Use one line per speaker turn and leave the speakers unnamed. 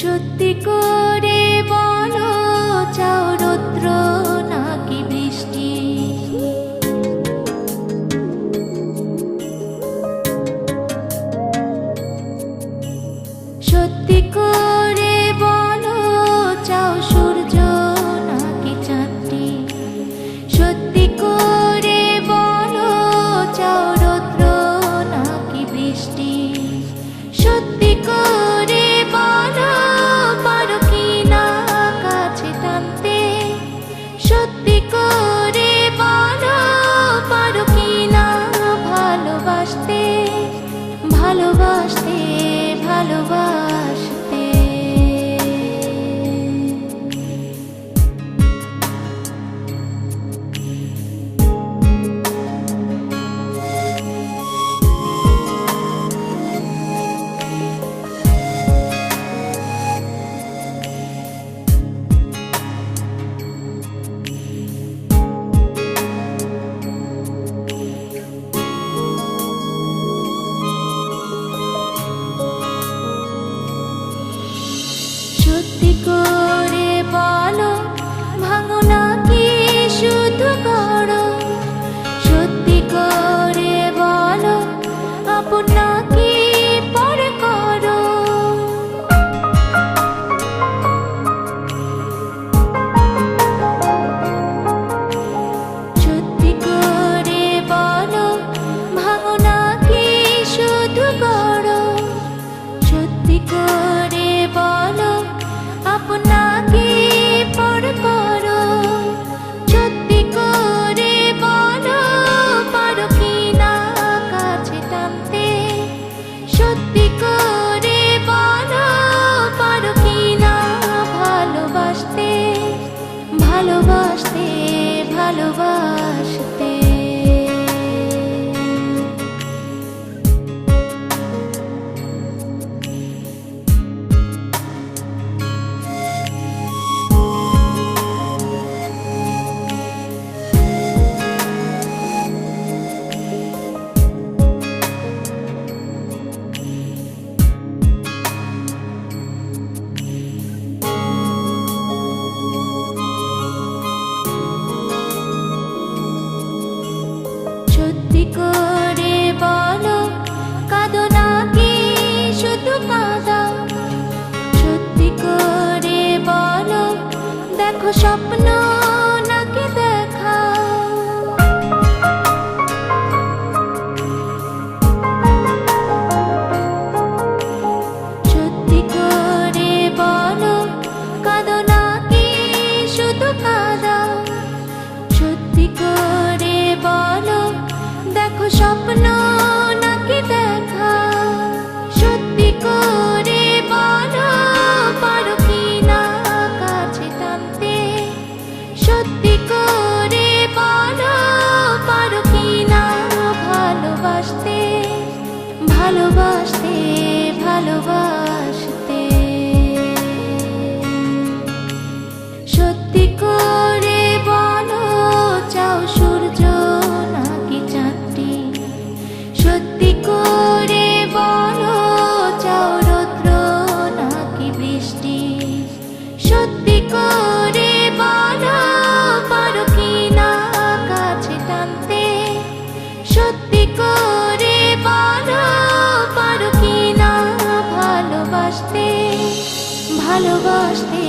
সত্যি করে বলো, চাও রৌদ্র নাকি বৃষ্টি? সত্যি করে বলো, চাও সূর্য নাকি চাঁদটি? সত্যি করে বলো, চাও রৌদ্র নাকি বৃষ্টি? সত্যি করে বলো, পারো কি না কাছে টানতে? সত্যি করে বলো, পারো কি না ভালোবাসতে? ভালোবাসতে, ভালোবাসতে। সত্যি করে বলো, ভাঙো নাকি শুধু গড়ো? সত্যি করে বলো, আপন নাকি পরে করো? সত্যি করে বলো, ভাঙো নাকি শুধু গড়ো? সত্যি করে বলো, আপন নাকি পরে করো? সত্যি করে বলো, পারো কি না কাছে টানতে? সত্যি করে বলো, পারো কি না ভালোবাসতে? ভালোবাসতে, ভালোবাসতে। সত্যি করে বলো, কাঁদো নাকি শুধু কাঁদাও? সত্যি করে বলো, দেখো স্বপ্ন নাকি দেখাও? সত্যি করে বলো, কাঁদো নাকি শুধু কাঁদাও? সত্যি করে বলো, দেখো স্বপ্ন নাকি দেখাও? সত্যি করে বলো, পারো কি না কাছে টানতে? সত্যি করে বলো, পারো কি না ভালোবাসতে? ভালোবাসতে, ভালোবাসতে। সত্যি করে বলো, চাও সূর্য নাকি চাঁদটি? সত্যি করে বলো, চাও রৌদ্র নাকি বৃষ্টি? সত্যি করে বলো, পারো কি না কাছে টানতে? সত্যি করে বলো, পারো কি না ভালোবাসতে? ভালোবাসতে,